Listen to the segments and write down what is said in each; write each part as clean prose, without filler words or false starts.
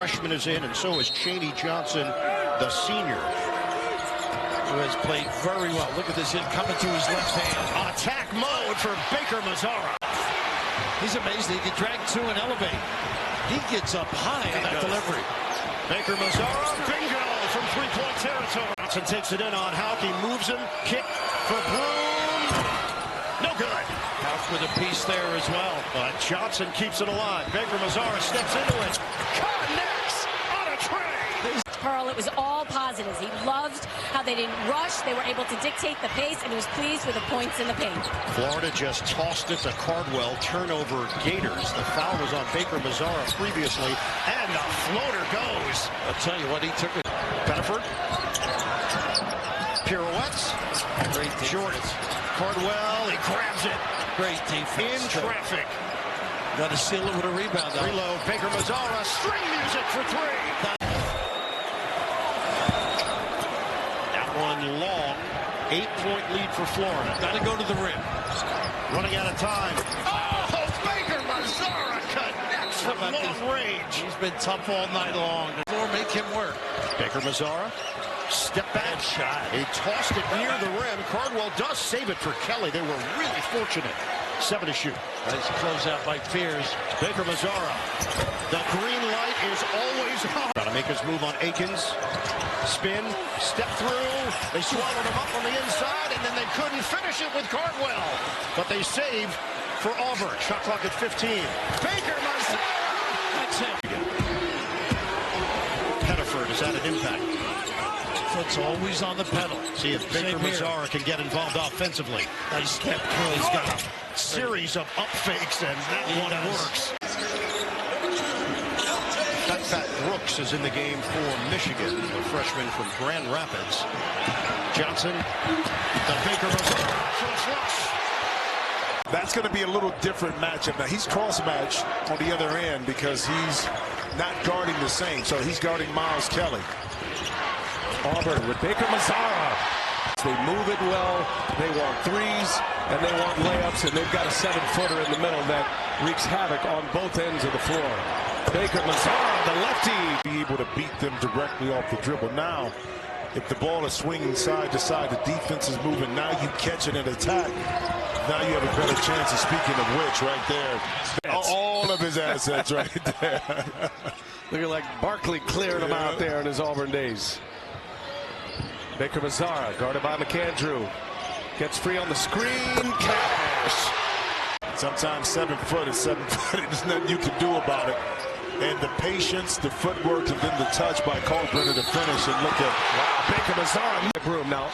Freshman is in, and so is Chaney Johnson, the senior, who has played very well. Look at this hit coming to his left hand. Attack mode for Baker Mazara. He's amazing. He can drag two and elevate. He gets up high on that delivery. Baker Mazara, bingo from three-point territory. Johnson takes it in on Houck. He moves him. Kick for Broom. No good. Houck with a piece there as well. But Johnson keeps it alive. Baker Mazara steps into it. Connects on a tray. Pearl, it was all positives. He loved how they didn't rush. They were able to dictate the pace, and he was pleased with the points in the paint. Florida just tossed it to Cardwell. Turnover Gators. The foul was on Baker Mazara previously, and the floater goes. I'll tell you what, he took it. Pettiford. Pirouettes. Great defense. Short. Cardwell, he grabs it. Great defense. In traffic. Got to seal it with a rebound. Reload. Baker Mazara. String music for three. One long 8-point lead for Florida. Got to go to the rim. Running out of time. Oh, Baker Mazara connects from long range. He's been tough all night long. The floor make him work. Baker Mazara, step back shot. He tossed it near the rim. Cardwell does save it for Kelly. They were really fortunate. 7 to shoot. Nice closeout by Fears. Baker Mazara. The green light is always on. Got to make his move on Akins. Spin, step through. They swallowed him up on the inside, and then they couldn't finish it with Cardwell. But they saved for Auburn. Shot clock at 15. Baker Mazara. That's him. Pettiford has had an impact. Foot's always on the pedal. See if Baker Mazara can get involved offensively. Nice step. He's got a series of up fakes, and that one works. Fat Brooks is in the game for Michigan, the freshman from Grand Rapids. Johnson, the Baker Mazara for a flush. That's going to be a little different matchup. Now, he's cross-matched on the other end because he's not guarding the same. So he's guarding Miles Kelly. Auburn with Baker Mazara. They move it well. They want threes, and they want layups, and they've got a 7-footer in the middle that wreaks havoc on both ends of the floor. Baker Mazara, the lefty, Be able to beat them directly off the dribble. Now, if the ball is swinging side to side, the defense is moving. Now you catch it and attack. Now you have a better chance of, speaking of which, right there. All of his assets right there. looking like Barkley cleared him out there in his Auburn days. Baker Mazara, guarded by McAndrew. Gets free on the screen. Cash. Sometimes 7 foot is 7 foot. There's nothing you can do about it. And the patience, the footwork, and then the touch by Kalkbrenner to finish. And look at, wow, Baker Mazara. Room now.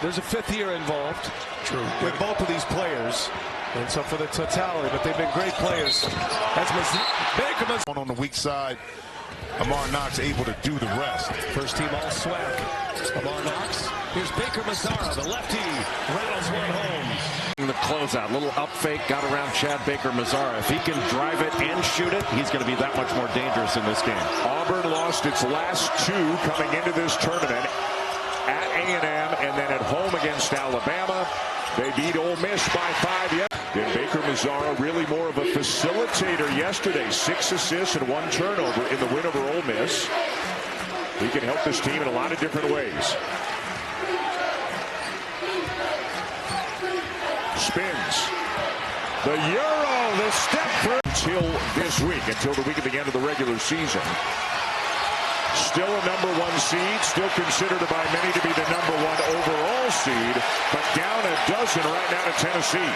There's a 5th year involved. True. With both of these players. And so for the totality, but they've been great players. That's Baker Mazara. On the weak side, Amar Knox able to do the rest. First team all swag. Amar Knox. Here's Baker Mazara, the lefty. Rattles one home. The closeout, little up fake, got around Chad Baker Mazara. If he can drive it and shoot it, he's going to be that much more dangerous in this game. Auburn lost its last 2 coming into this tournament at A&M and then at home against Alabama. They beat Ole Miss by 5 yet. And Baker Mazara really more of a facilitator yesterday. 6 assists and 1 turnover in the win over Ole Miss. He can help this team in a lot of different ways. Spins. The Euro, the step through until this week, until the week at the end of the regular season. Still a #1 seed, still considered by many to be the #1 overall seed, but down a dozen right now to Tennessee.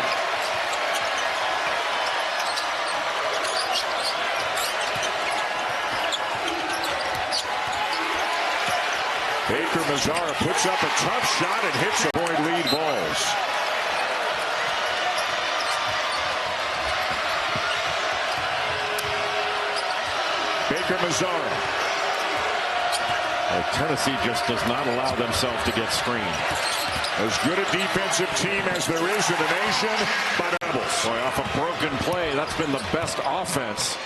Baker Mazara puts up a tough shot and hits a point lead balls. Baker Mazara. Well, Tennessee just does not allow themselves to get screened. As good a defensive team as there is in the nation, but Rebels. Boy, off a broken play, that's been the best offense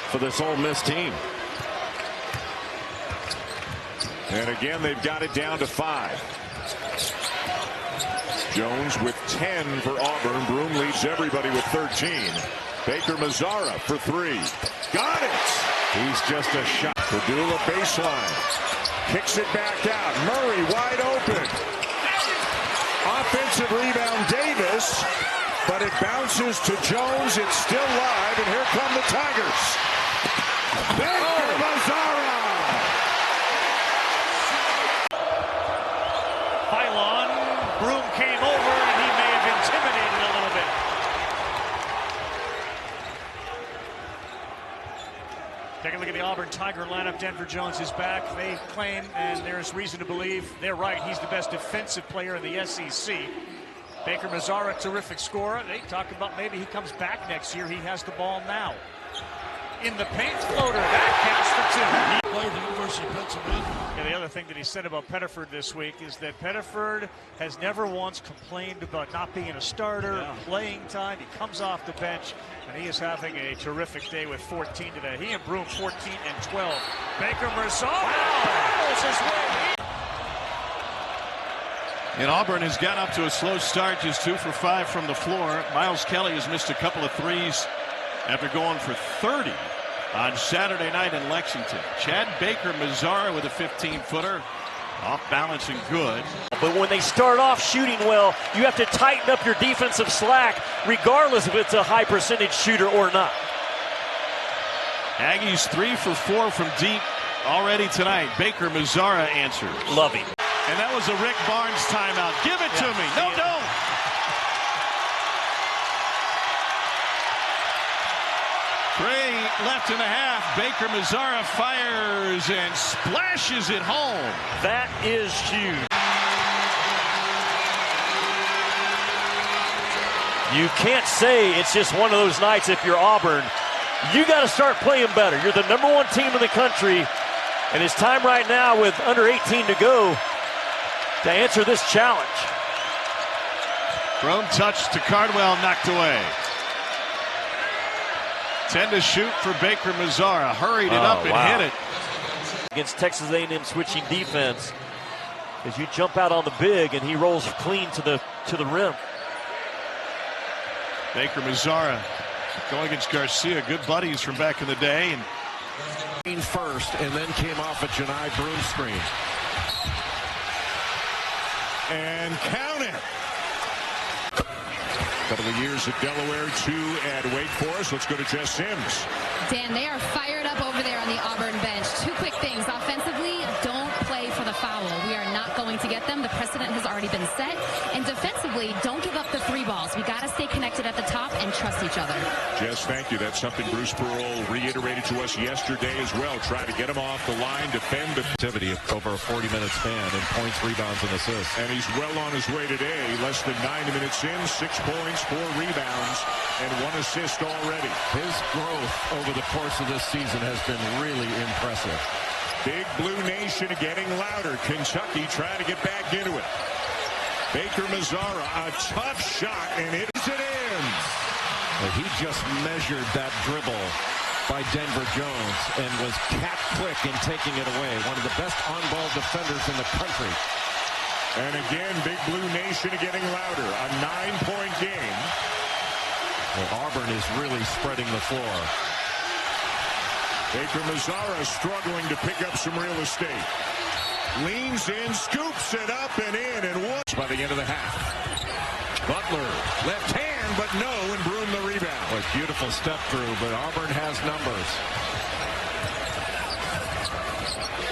for this Ole Miss team. And again, they've got it down to 5. Jones with 10 for Auburn. Broom leads everybody with 13. Baker Mazara for 3. Got it! He's just a shot. Padula baseline. Kicks it back out. Murray wide open. Offensive rebound, Davis. But it bounces to Jones. It's still live. And here come the Tigers. Baker Mazara. Pylon. Broom came over, and he may have intimidated a little bit. Take a look at the Auburn Tiger lineup. Denver Jones is back. They claim, and there's reason to believe they're right, he's the best defensive player in the SEC. Baker Mazara, terrific scorer. They talk about maybe he comes back next year. He has the ball now. In the paint, floater. That counts for two. He played the University of Pennsylvania. And the other thing that he said about Pettiford this week is that Pettiford has never once complained about not being a starter, playing time. He comes off the bench, and he is having a terrific day with 14 today. He and Broom 14 and 12. Baker Mazara barrels his way. And Auburn has got up to a slow start, just 2 for 5 from the floor. Miles Kelly has missed a couple of threes after going for 30 on Saturday night in Lexington. Chad Baker Mazara with a 15-footer. Off balance and good. But when they start off shooting well, you have to tighten up your defensive slack, regardless if it's a high percentage shooter or not. Aggies 3 for 4 from deep already tonight. Baker Mazara answers. Love him. And that was a Rick Barnes timeout. Give it to me. No, don't. Gray left in the half. Baker Mazara fires and splashes it home. That is huge. You can't say it's just one of those nights if you're Auburn. You got to start playing better. You're the #1 team in the country, and it's time right now with under 18 to go to answer this challenge. Broom touch to Cardwell, knocked away. 10 to shoot for Baker Mazara. Hurried it up and hit it. Against Texas A&M switching defense, as you jump out on the big and he rolls clean to the rim. Baker Mazara going against Garcia, good buddies from back in the day. And first, and then came off a Janai Broom screen. And count it. Couple of years at Delaware, 2 at Wake Forest. Let's go to Jess Sims. Dan, they are fired up over there on the Auburn bench. 2 quick things. Offensively, don't play for the foul. We are not going to get them. The precedent has already been set. And defensively, don't give up the 3 balls. We got to stay connected at the top and trust each other. Jess, thank you. That's something Bruce Pearl reiterated to us yesterday as well. Try to get him off the line, defend the activity over a 40-minute span in points, rebounds, and assists. And he's well on his way today. Less than 9 minutes in, 6 points, 4 rebounds, and 1 assist already. His growth over the course of this season has been really impressive. Big Blue Nation getting louder. Kentucky trying to get back into it. Baker Mazara, a tough shot, and it in. Well, he just measured that dribble by Denver Jones and was cat quick in taking it away. One of the best on-ball defenders in the country. And again, Big Blue Nation getting louder. A 9-point game. Well, Auburn is really spreading the floor. Baker Mazara struggling to pick up some real estate. Leans in, scoops it up and in, and once by the end of the half. Butler, left hand, but no, and Broom the rebound. Well, beautiful step through, but Auburn has numbers.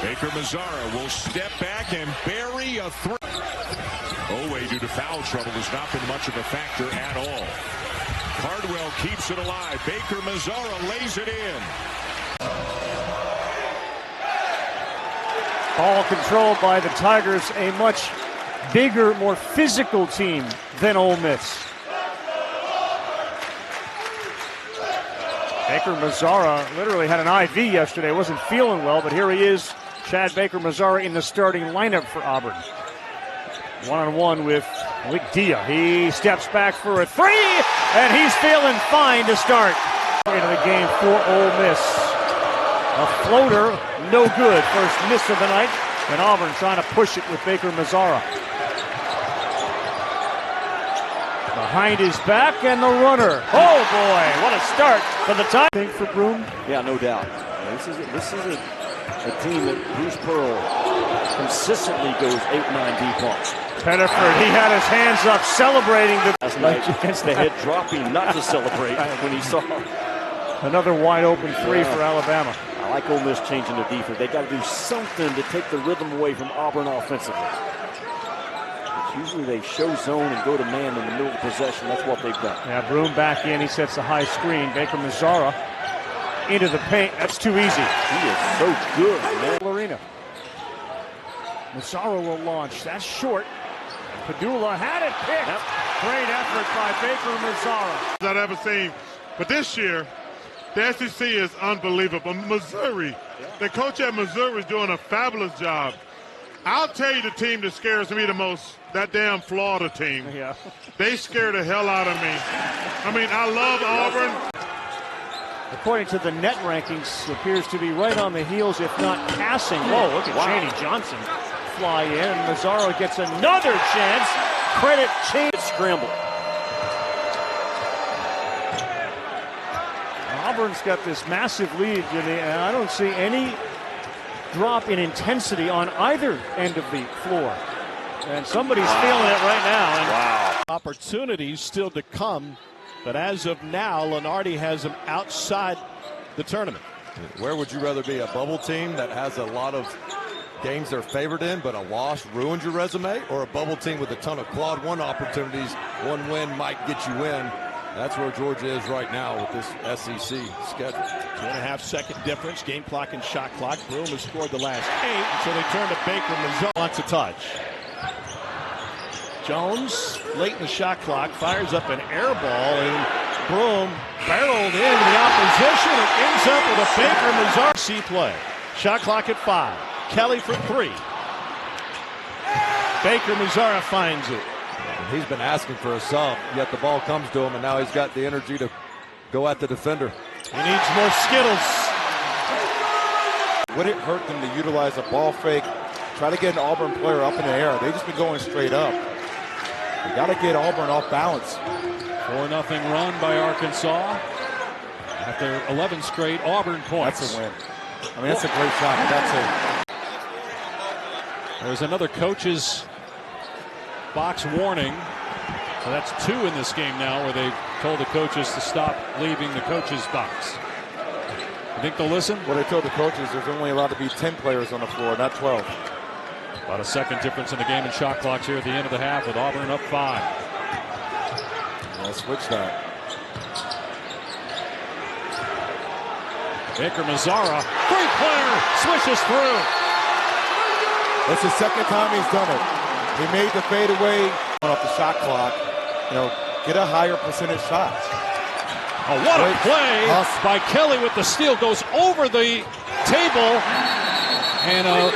Baker Mazara will step back and bury a three. Oweh, due to foul trouble, has not been much of a factor at all. Cardwell keeps it alive. Baker Mazara lays it in. Ball controlled by the Tigers, a much bigger, more physical team than Ole Miss. Baker Mazara literally had an IV yesterday, wasn't feeling well, but here he is, Chad Baker Mazara in the starting lineup for Auburn. One-on-one with Dia. He steps back for a 3, and he's feeling fine to start into the game for Ole Miss. A floater, no good. First miss of the night, and Auburn trying to push it with Baker Mazara. Behind his back, and the runner. Oh boy, what a start for the time. Think for Broom? Yeah, no doubt. This is a a team that Bruce Pearl consistently goes 8-9 deep on. Pettiford, he had his hands up celebrating the Last night against the head dropping not to celebrate when he saw another wide open three for Alabama. I like Ole Miss changing the defense. They got to do something to take the rhythm away from Auburn offensively. Usually they show zone and go to man in the middle of the possession. That's what they've done. Yeah, Broom back in. He sets the high screen. Baker Mazara into the paint. That's too easy. He is so good, man. Arena. Mazara will launch. That's short. Padula had it picked. Yep. Great effort by Baker Mazara. I've ever seen. But this year, the SEC is unbelievable. Missouri, the coach at Missouri is doing a fabulous job. I'll tell you the team that scares me the most, that damn Florida team. Yeah. They scare the hell out of me. I mean, I love Auburn. According to the net rankings, appears to be right on the heels, if not passing. Whoa, look at Chaney Johnson fly in, and Mazara gets another chance. Credit Chaney. Scramble. Auburn's got this massive lead, Jimmy, and I don't see any drop in intensity on either end of the floor. And somebody's feeling it right now. And wow. Opportunities still to come, but as of now, Lenardi has them outside the tournament. Where would you rather be, a bubble team that has a lot of games they're favored in, but a loss ruins your resume, or a bubble team with a ton of quad one opportunities? One win might get you in. That's where Georgia is right now with this SEC schedule. 2.5 second difference, game clock and shot clock. Broom has scored the last 8, so they turn to Baker. Mazara wants a touch. Jones, late in the shot clock, fires up an air ball, and Broom barreled into the opposition and ends up with a Baker Mazara C play. Shot clock at 5. Kelly for 3. Baker Mazara finds it. He's been asking for a sub, yet the ball comes to him, and now he's got the energy to go at the defender. He needs more Skittles. Would it hurt them to utilize a ball fake, try to get an Auburn player up in the air? They've just been going straight up. You got to get Auburn off balance. 4-0 run by Arkansas. After 11 straight Auburn points. That's a win. I mean, that's a great shot. That's it. There's another coach's box warning. So that's 2 in this game now, where they've told the coaches to stop leaving the coaches' box. You think they'll listen? Well, they told the coaches there's only allowed to be 10 players on the floor, not 12. About a second difference in the game in shot clocks here at the end of the half, with Auburn up 5. Well, switch that. Baker Mazara, great player, swishes through. That's the second time he's done it. He made the fadeaway off the shot clock. You know, get a higher percentage shot. Oh, what a play by Kelly with the steal. Goes over the table and a